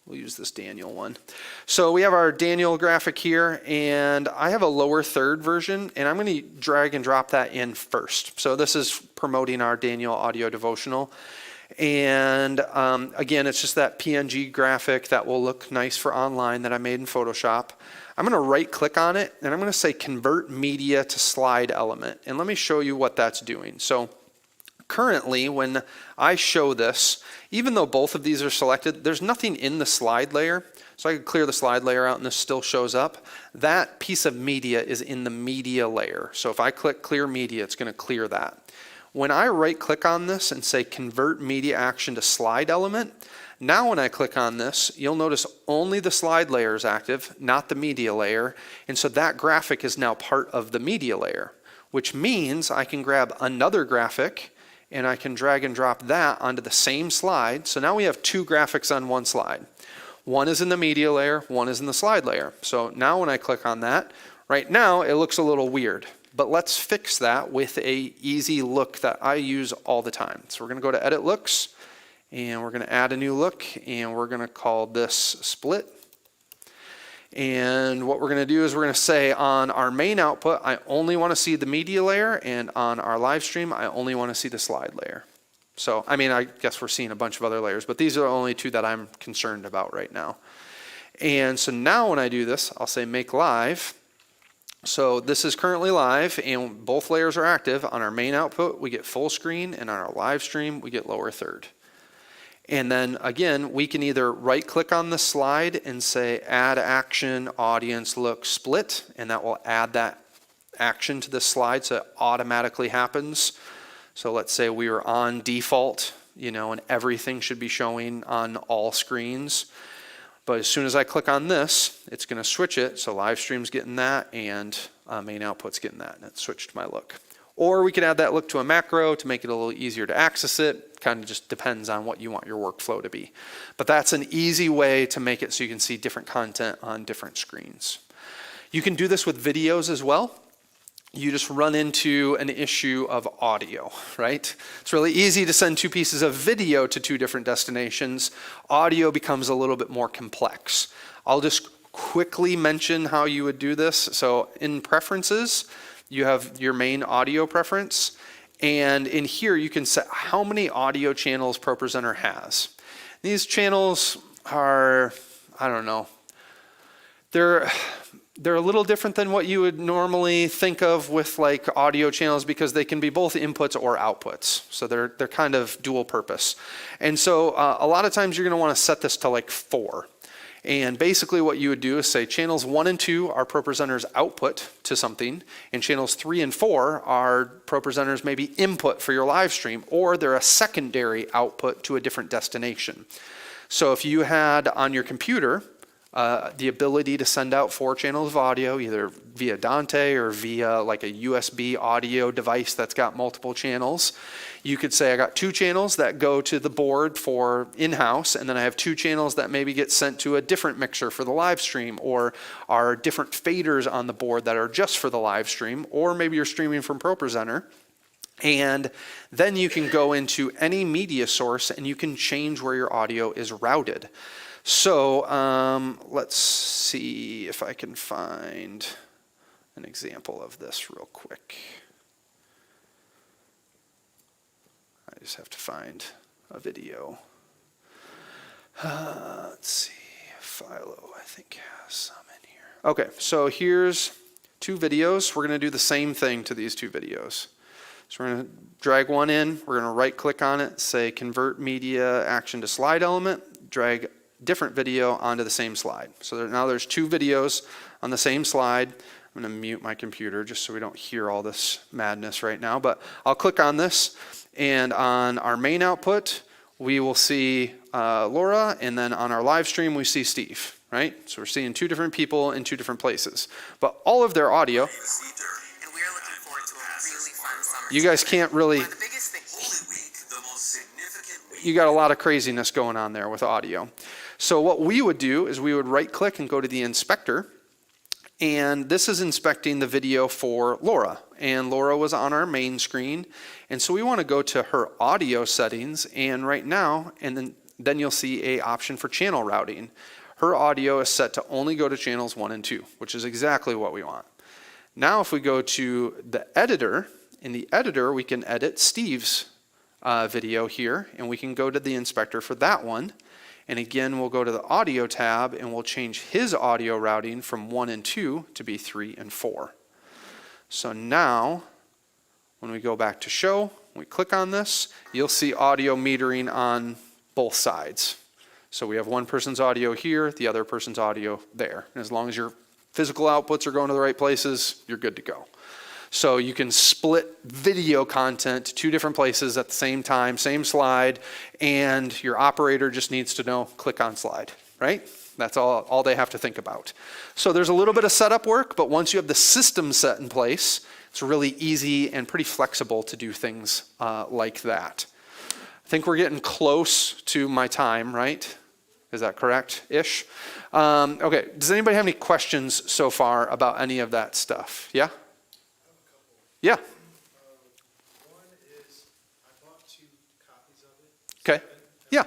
We'll use this Daniel one. So we have our Daniel graphic here, and I have a lower third version, and I'm going to drag and drop that in first. So this is promoting our Daniel audio devotional. And again, it's just that PNG graphic that will look nice for online that I made in Photoshop. I'm going to right click on it, and I'm going to say Convert Media to Slide Element. And let me show you what that's doing. So currently, when I show this, even though both of these are selected, there's nothing in the slide layer. So I could clear the slide layer out and this still shows up. That piece of media is in the media layer. So if I click Clear Media, it's going to clear that. When I right click on this and say Convert Media Action to Slide Element, now when I click on this, you'll notice only the slide layer is active, not the media layer. And so that graphic is now part of the media layer, which means I can grab another graphic and I can drag and drop that onto the same slide. So now we have two graphics on one slide. One is in the media layer, one is in the slide layer. So now when I click on that, right now it looks a little weird. But let's fix that with a easy look that I use all the time. So we're going to go to Edit Looks, and we're going to add a new look, and we're going to call this Split. And what we're going to do is we're going to say on our main output, I only want to see the media layer, and on our live stream, I only want to see the slide layer. So, I mean, I guess we're seeing a bunch of other layers, but these are the only two that I'm concerned about right now. And so now when I do this, I'll say Make Live. So this is currently live, and both layers are active. On our main output, we get full screen, and on our live stream, we get lower third. And then again, we can either right click on the slide and say Add Action, Audience Look, Split, and that will add that action to the slide so it automatically happens. So let's say we were on default, and everything should be showing on all screens. But as soon as I click on this, it's going to switch it. So live stream's getting that, and main output's getting that. And it switched my look. Or we could add that look to a macro to make it a little easier to access it. Kind of just depends on what you want your workflow to be. But that's an easy way to make it so you can see different content on different screens. You can do this with videos as well. You just run into an issue of audio, right? It's really easy to send two pieces of video to two different destinations. Audio becomes a little bit more complex. I'll just quickly mention how you would do this. So in preferences, you have your main audio preference. And in here, you can set how many audio channels ProPresenter has. These channels are, I don't know, they're a little different than what you would normally think of with like audio channels because they can be both inputs or outputs. So they're kind of dual purpose. And so a lot of times you're going to want to set this to like 4. And basically what you would do is say channels 1 and 2 are ProPresenter's output to something, and channels 3 and 4 are ProPresenter's maybe input for your live stream, or they're a secondary output to a different destination. So if you had on your computer the ability to send out 4 channels of audio, either via Dante or via like a USB audio device that's got multiple channels, you could say I got 2 channels that go to the board for in-house, and then I have 2 channels that maybe get sent to a different mixer for the live stream, or are different faders on the board that are just for the live stream, or maybe you're streaming from ProPresenter. And then you can go into any media source and you can change where your audio is routed. So let's see if I can find an example of this real quick. I just have to find a video. Let's see, Philo I think has some in here. Okay, so here's 2 videos. We're going to do the same thing to these 2 videos. So we're going to drag one in, we're going to right click on it, say convert media action to slide element, drag different video onto the same slide. So now there's 2 videos on the same slide. I'm going to mute my computer just so we don't hear all this madness right now, but I'll click on this, and on our main output we will see Laura, and then on our live stream we see Steve, right? So we're seeing 2 different people in 2 different places, but all of their audio, you guys can't really, you got a lot of craziness going on there with audio. So what we would do is we would right click and go to the inspector, and this is inspecting the video for Laura, and Laura was on our main screen, and so we want to go to her audio settings, and right now, and then you'll see a option for channel routing. Her audio is set to only go to channels 1 and 2, which is exactly what we want. Now if we go to the editor, in the editor we can edit Steve's video here, and we can go to the inspector for that one. And again, we'll go to the audio tab and we'll change his audio routing from 1 and 2 to be 3 and 4. So now, when we go back to show, we click on this, you'll see audio metering on both sides. So we have one person's audio here, the other person's audio there. And as long as your physical outputs are going to the right places, you're good to go. So you can split video content to 2 different places at the same time, same slide, and your operator just needs to know, click on slide, right? That's all they have to think about. So there's a little bit of setup work, but once you have the system set in place, it's really easy and pretty flexible to do things like that. I think we're getting close to my time, right? Is that correct-ish? Okay, does anybody have any questions so far about any of that stuff? Yeah? Yeah. One is, I bought 2 copies of it. Okay. Yeah.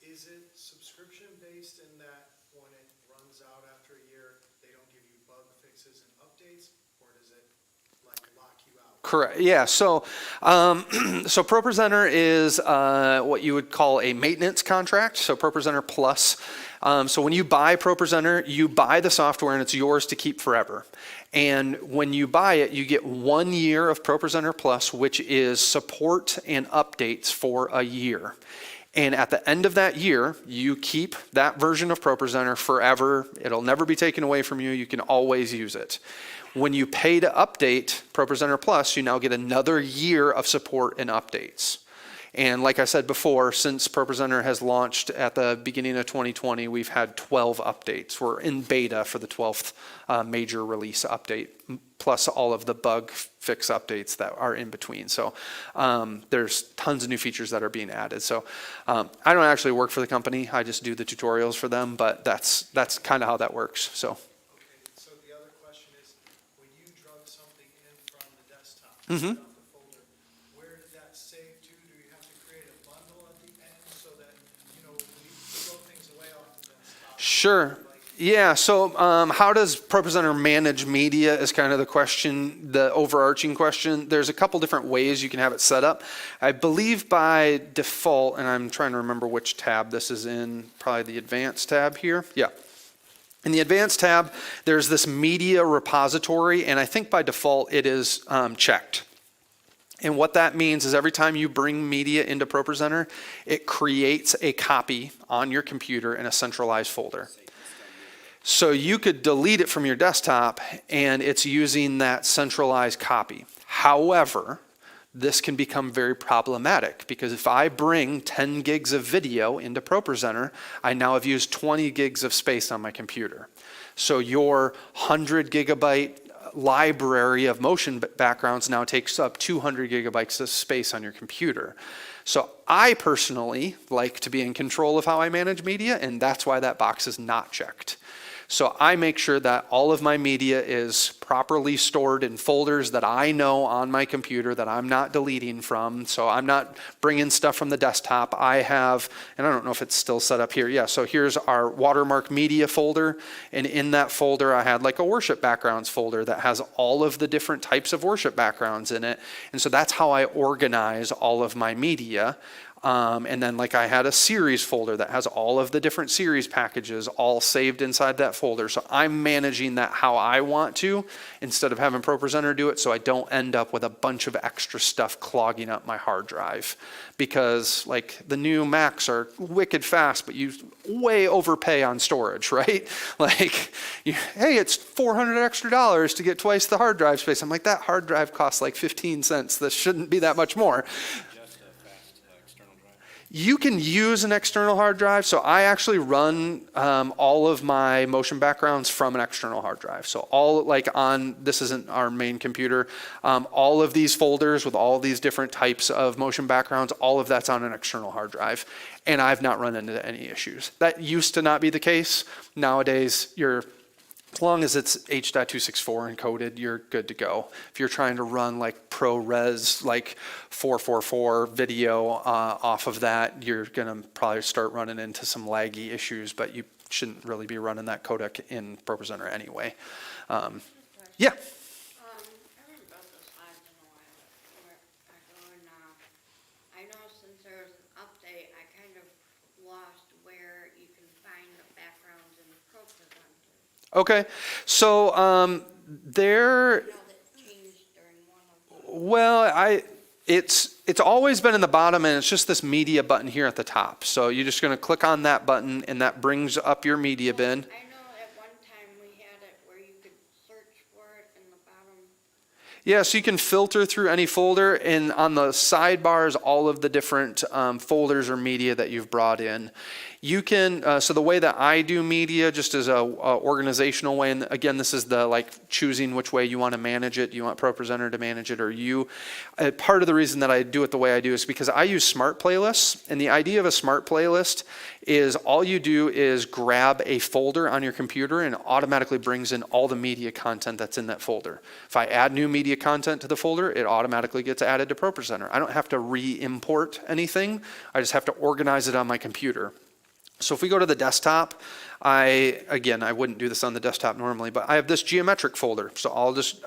Is it subscription based in that when it runs out after a year, they don't give you bug fixes and updates, or does it like lock you out? Correct. Yeah. So, so ProPresenter is what you would call a maintenance contract. So ProPresenter Plus. So when you buy ProPresenter, you buy the software and it's yours to keep forever. And when you buy it, you get 1 year of ProPresenter Plus, which is support and updates for a year. And at the end of that year, you keep that version of ProPresenter forever. It'll never be taken away from you. You can always use it. When you pay to update ProPresenter Plus, you now get another year of support and updates. And like I said before, since ProPresenter has launched at the beginning of 2020, we've had 12 updates. We're in beta for the 12th major release update, plus all of the bug fix updates that are in between. So there's tons of new features that are being added. So I don't actually work for the company. I just do the tutorials for them, but that's kind of how that works. So. Okay, so the other question is, when you drug something in from the desktop, Mm-hmm. the folder, where did that save to? Do you have to create a bundle at the end so that, when you throw things away off the desktop? Sure. Yeah, so how does ProPresenter manage media is kind of the question, the overarching question. There's a couple different ways you can have it set up. I believe by default, and I'm trying to remember which tab this is in, probably the advanced tab here. Yeah. In the advanced tab, there's this media repository, and I think by default it is checked. And what that means is every time you bring media into ProPresenter, it creates a copy on your computer in a centralized folder. So you could delete it from your desktop and it's using that centralized copy. However, this can become very problematic because if I bring 10 gigs of video into ProPresenter, I now have used 20 gigs of space on my computer. So your 100 gigabyte library of motion backgrounds now takes up 200 gigabytes of space on your computer. So I personally like to be in control of how I manage media, and that's why that box is not checked. So I make sure that all of my media is properly stored in folders that I know on my computer that I'm not deleting from. So I'm not bringing stuff from the desktop. I have, and I don't know if it's still set up here. Yeah, so here's our watermark media folder. And in that folder, I had like a worship backgrounds folder that has all of the different types of worship backgrounds in it. And so that's how I organize all of my media. And then like I had a series folder that has all of the different series packages all saved inside that folder. So I'm managing that how I want to instead of having ProPresenter do it, so I don't end up with a bunch of extra stuff clogging up my hard drive. Because like the new Macs are wicked fast, but you way overpay on storage, right? Like, hey, it's $400 extra to get twice the hard drive space. I'm like, that hard drive costs like 15 cents. This shouldn't be that much more. You can use an external hard drive. So I actually run all of my motion backgrounds from an external hard drive. So all like on, this isn't our main computer, all of these folders with all these different types of motion backgrounds, all of that's on an external hard drive. And I've not run into any issues. That used to not be the case. Nowadays, as long as it's H.264 encoded, you're good to go. If you're trying to run like ProRes, like 444 video off of that, you're gonna probably start running into some laggy issues, but you shouldn't really be running that codec in ProPresenter anyway. Yeah. I haven't built the slides in a while. I know since there was an update, I kind of lost where you can find the backgrounds in ProPresenter. Okay, so there. I know that changed during one of them. Well, it's always been in the bottom, and it's just this media button here at the top. So you're just going to click on that button, and that brings up your media bin. I know at one time we had it where you could search for it in the bottom. Yeah, so you can filter through any folder, and on the sidebars, all of the different folders or media that you've brought in. You can, so the way that I do media, just as a organizational way, and again, this is the like choosing which way you want to manage it. Do you want ProPresenter to manage it or you? Part of the reason that I do it the way I do is because I use smart playlists, and the idea of a smart playlist is all you do is grab a folder on your computer and it automatically brings in all the media content that's in that folder. If I add new media content to the folder, it automatically gets added to ProPresenter. I don't have to re-import anything. I just have to organize it on my computer. So if we go to the desktop, I wouldn't do this on the desktop normally, but I have this geometric folder. So I'll just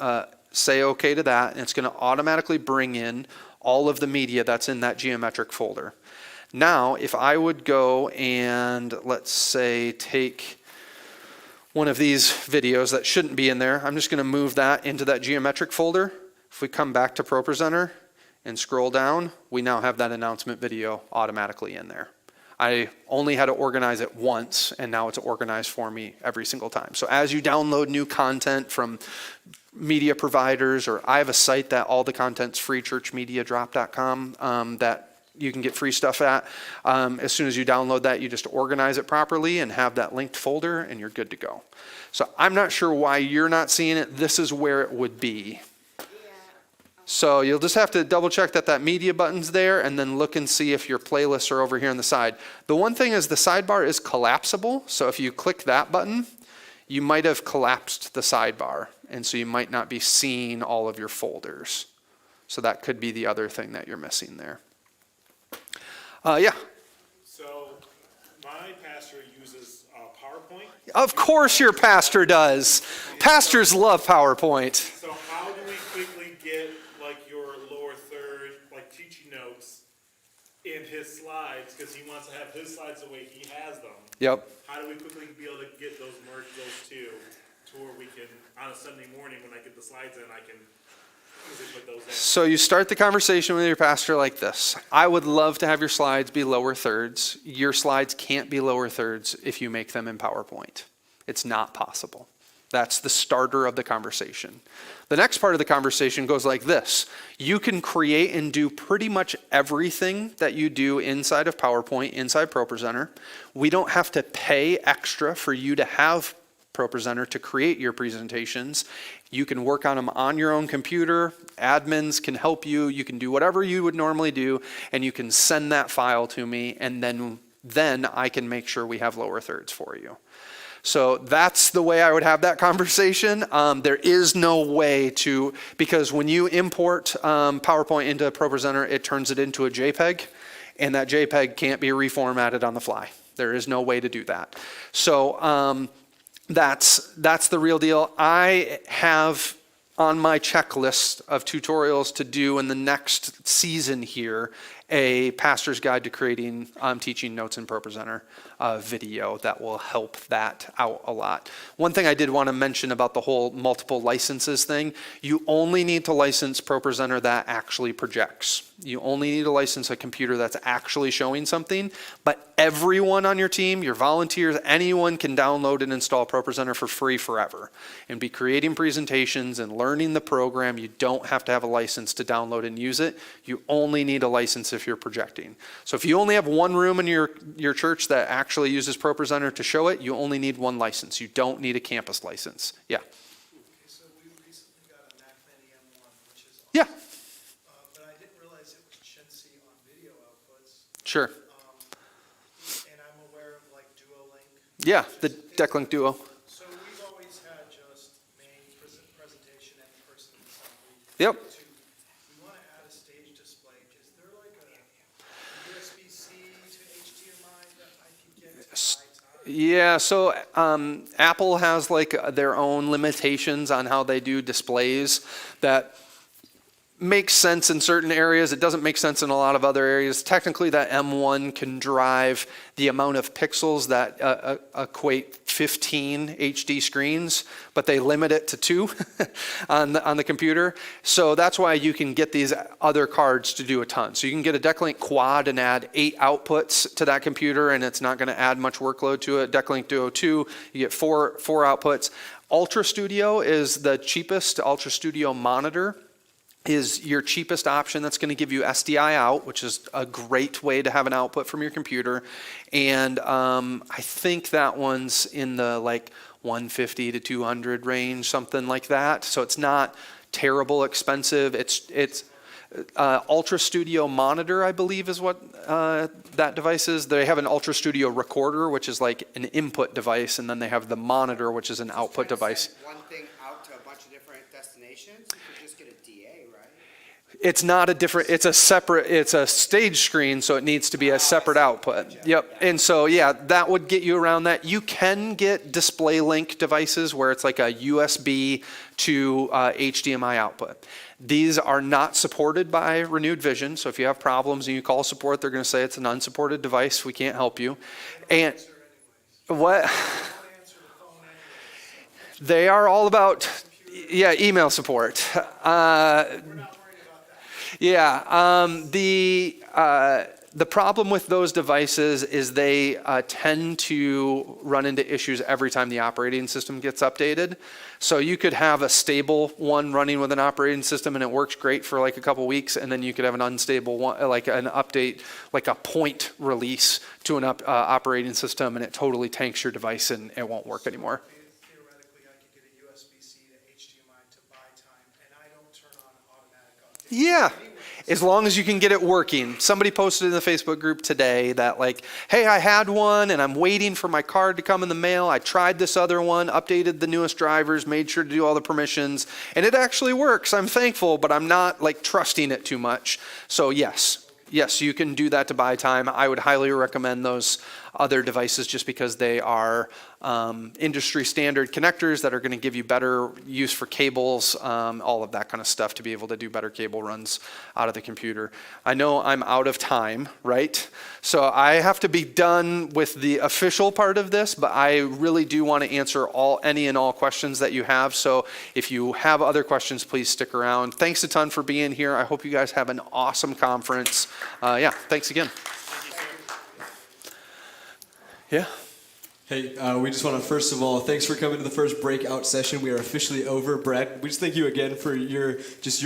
say okay to that, and it's going to automatically bring in all of the media that's in that geometric folder. Now, if I would go and let's say take one of these videos that shouldn't be in there, I'm just going to move that into that geometric folder. If we come back to ProPresenter and scroll down, we now have that announcement video automatically in there. I only had to organize it once, and now it's organized for me every single time. So as you download new content from media providers, or I have a site that all the content's free, churchmediadrop.com, that you can get free stuff at. As soon as you download that, you just organize it properly and have that linked folder, and you're good to go. So I'm not sure why you're not seeing it. This is where it would be. So you'll just have to double check that that media button's there and then look and see if your playlists are over here on the side. The one thing is the sidebar is collapsible. So if you click that button, you might have collapsed the sidebar. And so you might not be seeing all of your folders. So that could be the other thing that you're missing there. Yeah. So my pastor uses PowerPoint PowerPoint? Of course your pastor does. Pastors love PowerPoint. So how do we quickly get like your lower third, like teaching notes in his slides? Because he wants to have his slides the way he has them. Yep. How do we quickly be able to get those, merge those two to where we can, on a Sunday morning when I get the slides in, I can easily put those in? So you start the conversation with your pastor like this. I would love to have your slides be lower thirds. Your slides can't be lower thirds if you make them in PowerPoint. It's not possible. That's the starter of the conversation. The next part of the conversation goes like this. You can create and do pretty much everything that you do inside of PowerPoint, inside ProPresenter. We don't have to pay extra for you to have ProPresenter to create your presentations. You can work on them on your own computer. Admins can help you. You can do whatever you would normally do, and you can send that file to me, and then I can make sure we have lower thirds for you. So that's the way I would have that conversation. There is no way to, because when you import PowerPoint into ProPresenter, it turns it into a JPEG, and that JPEG can't be reformatted on the fly. There is no way to do that. So that's the real deal. I have on my checklist of tutorials to do in the next season here a pastor's guide to creating teaching notes in ProPresenter video that will help that out a lot. One thing I did want to mention about the whole multiple licenses thing, you only need to license ProPresenter that actually projects. You only need to license a computer that's actually showing something, but everyone on your team, your volunteers, anyone can download and install ProPresenter for free forever and be creating presentations and learning the program. You don't have to have a license to download and use it. You only need a license if you're projecting. So if you only have one room in your church that actually uses ProPresenter to show it, you only need one license. You don't need a campus license. Yeah. Okay, so we recently got a Mac Mini M1, which is awesome. Yeah. But I didn't realize it was chintzy on video outputs. Sure. And I'm aware of like DuoLink. Yeah, the Decklink Duo. So we've always had just main presentation and person assembly. Yep. We want to add a stage display. Is there like a USB-C to HDMI that I can get to buy time? Yeah, so Apple has like their own limitations on how they do displays that makes sense in certain areas. It doesn't make sense in a lot of other areas. Technically, that M1 can drive the amount of pixels that equate 15 HD screens, but they limit it to 2 on the computer. So that's why you can get these other cards to do a ton. So you can get a Decklink Quad and add 8 outputs to that computer, and it's not going to add much workload to it. Decklink Duo 2, you get 4 outputs. Ultra Studio is the cheapest. Ultra Studio Monitor is your cheapest option. That's going to give you SDI out, which is a great way to have an output from your computer. And I think that one's in the like 150 to 200 range, something like that. So it's not terrible expensive. It's Ultra Studio Monitor, I believe, is what that device is. They have an Ultra Studio Recorder, which is like an input device, and then they have the monitor, which is an output device. One thing out to a bunch of different destinations, you could just get a DA, right? It's not a different, it's a stage screen, so it needs to be a separate output. Yep. And so, yeah, that would get you around that. You can get display link devices where it's like a USB to HDMI output. These are not supported by Renewed Vision, so if you have problems and you call support, they're going to say it's an unsupported device, we can't help you. And what? They are all about, yeah, email support. The problem with those devices is they tend to run into issues every time the operating system gets updated. So you could have a stable one running with an operating system and it works great for like a couple weeks, and then you could have an unstable one, like an update, like a point release to an operating system, and it totally tanks your device and it won't work anymore. Theoretically, I could get a USB-C to HDMI to buy time, and I don't turn on automatic updates. Yeah, as long as you can get it working. Somebody posted in the Facebook group today that like, hey, I had one and I'm waiting for my card to come in the mail. I tried this other one, updated the newest drivers, made sure to do all the permissions, and it actually works. I'm thankful, but I'm not like trusting it too much. So yes, you can do that to buy time. I would highly recommend those other devices just because they are industry standard connectors that are going to give you better use for cables, all of that kind of stuff to be able to do better cable runs out of the computer. I know I'm out of time, right? So I have to be done with the official part of this, but I really do want to answer any and all questions that you have. So if you have other questions, please stick around. Thanks a ton for being here. I hope you guys have an awesome conference. Yeah, thanks again. Yeah. Hey, we just want to, first of all, thanks for coming to the first breakout session. We are officially over. Brett, we just thank you again for your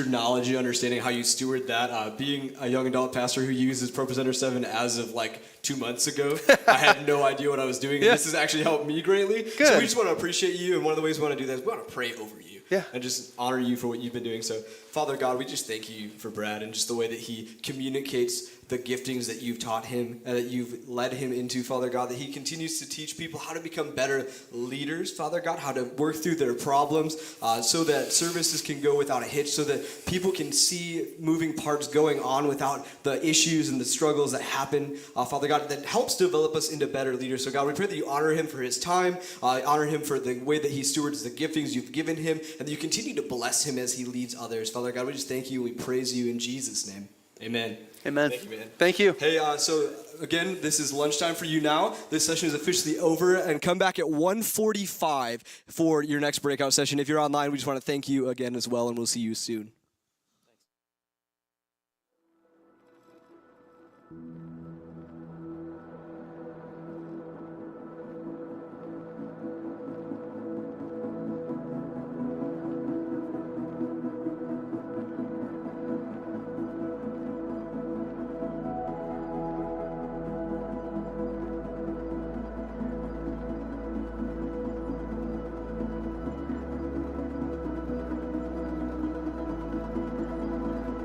knowledge, your understanding, how you steward that. Being a young adult pastor who uses ProPresenter 7 as of like 2 months ago, I had no idea what I was doing. Yeah. This has actually helped me greatly. Good. So we just want to appreciate you, and one of the ways we want to do that is we want to pray over you. Yeah. And just honor you for what you've been doing. So, Father God, we just thank you for Brad and just the way that he communicates the giftings that you've taught him and that you've led him into, Father God, that he continues to teach people how to become better leaders, Father God, how to work through their problems so that services can go without a hitch, so that people can see moving parts going on without the issues and the struggles that happen, Father God, that helps develop us into better leaders. So God, we pray that you honor him for his time, honor him for the way that he stewards the giftings you've given him, and that you continue to bless him as he leads others. Father God, we just thank you, we praise you in Jesus' name. Amen. Amen. Thank you, man. Thank you. Hey, so again, this is lunchtime for you now. This session is officially over, and come back at 1:45 for your next breakout session. If you're online, we just want to thank you again as well, and we'll see you soon.